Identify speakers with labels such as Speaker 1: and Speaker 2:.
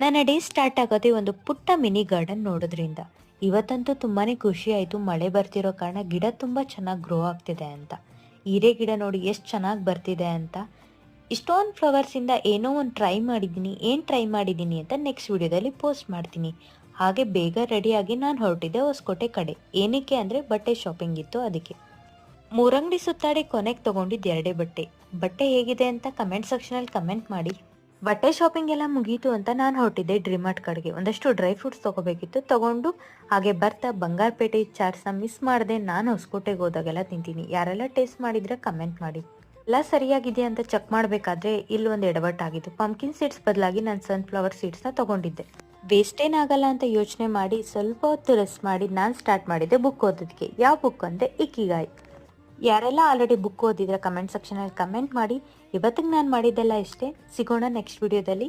Speaker 1: ನನ್ನ day start ಆಗೋದೇ ಒಂದು ಪುಟ್ಟ ಮಿನಿ ಗಾರ್ಡನ್ ನೋಡೋದ್ರಿಂದ. ಇವತ್ತಂತೂ ತುಂಬಾನೇ ಖುಷಿ ಆಯಿತು, ಮಳೆ ಬರ್ತಿರೋ ಕಾರಣ ಗಿಡ ತುಂಬ ಚೆನ್ನಾಗಿ ಗ್ರೋ ಆಗ್ತಿದೆ ಅಂತ. ಹೀರೆ ಗಿಡ ನೋಡಿ ಎಷ್ಟು ಚೆನ್ನಾಗಿ ಬರ್ತಿದೆ ಅಂತ. ಇಷ್ಟೊಂದು ಫ್ಲವರ್ಸಿಂದ ಏನೋ ಒಂದು ಟ್ರೈ ಮಾಡಿದ್ದೀನಿ, ಏನು ಟ್ರೈ ಮಾಡಿದ್ದೀನಿ ಅಂತ ನೆಕ್ಸ್ಟ್ ವಿಡಿಯೋದಲ್ಲಿ ಪೋಸ್ಟ್ ಮಾಡ್ತೀನಿ. ಹಾಗೆ ಬೇಗ ರೆಡಿಯಾಗಿ ನಾನು ಹೊರಟಿದ್ದೆ ಹೊಸಕೋಟೆ ಕಡೆ. ಏನಕ್ಕೆ ಅಂದರೆ ಬಟ್ಟೆ ಶಾಪಿಂಗ್ ಇತ್ತು ಅದಕ್ಕೆ. ಮೂರಂಗಡಿ ಸುತ್ತಾಡಿ ಕೊನೆಗೆ ತೊಗೊಂಡಿದ್ದು ಎರಡೇ ಬಟ್ಟೆ. ಬಟ್ಟೆ ಹೇಗಿದೆ ಅಂತ ಕಮೆಂಟ್ ಸೆಕ್ಷನಲ್ಲಿ ಕಮೆಂಟ್ ಮಾಡಿ. ಬಟ್ಟೆ ಶಾಪಿಂಗ್ ಎಲ್ಲ ಮುಗೀತು ಅಂತ ನಾನು ಹೊರಟಿದ್ದೆ ಡಿಮಾರ್ಟ್ ಕಡೆಗೆ. ಒಂದಷ್ಟು ಡ್ರೈ ಫ್ರೂಟ್ಸ್ ತೊಗೋಬೇಕಿತ್ತು, ತೊಗೊಂಡು ಹಾಗೆ ಬರ್ತಾ ಬಂಗಾರಪೇಟೆ ಚಾಟ್ಸ ಮಿಸ್ ಮಾಡದೆ ನಾನು ಹೊಸಕೋಟೆಗೆ ಹೋದಾಗೆಲ್ಲ ತಿಂತೀನಿ. ಯಾರೆಲ್ಲ ಟೇಸ್ಟ್ ಮಾಡಿದ್ರೆ ಕಮೆಂಟ್ ಮಾಡಿ. ಎಲ್ಲ ಸರಿಯಾಗಿದೆ ಅಂತ ಚೆಕ್ ಮಾಡಬೇಕಾದ್ರೆ ಇಲ್ಲಿ ಒಂದು ಎಡವಟ್ಟಾಗಿತ್ತು. ಪಂಪ್ಕಿನ್ ಸೀಡ್ಸ್ ಬದಲಾಗಿ ನಾನು ಸನ್ಫ್ಲವರ್ ಸೀಡ್ಸ್ನ ತೊಗೊಂಡಿದ್ದೆ. ವೇಸ್ಟ್ ಏನಾಗಲ್ಲ ಅಂತ ಯೋಚನೆ ಮಾಡಿ ಸ್ವಲ್ಪ ಹೊತ್ತು ರೆಸ್ಟ್ ಮಾಡಿ ನಾನು ಸ್ಟಾರ್ಟ್ ಮಾಡಿದ್ದೆ ಬುಕ್ ಓದೋದಕ್ಕೆ. ಯಾವ ಬುಕ್ ಅಂದರೆ ಇಕಿಗಾಯ್. ಯಾರೆಲ್ಲ ಆಲ್ರೆಡಿ ಬುಕ್ ಓದಿದ್ರೆ ಕಮೆಂಟ್ ಸೆಕ್ಷನಲ್ಲಿ ಕಮೆಂಟ್ ಮಾಡಿ. ಇವತ್ತಿಗೆ ನಾನು ಮಾಡಿದ್ದೆಲ್ಲ ಇಷ್ಟೇ. ಸಿಗೋಣ ನೆಕ್ಸ್ಟ್ ವಿಡಿಯೋದಲ್ಲಿ.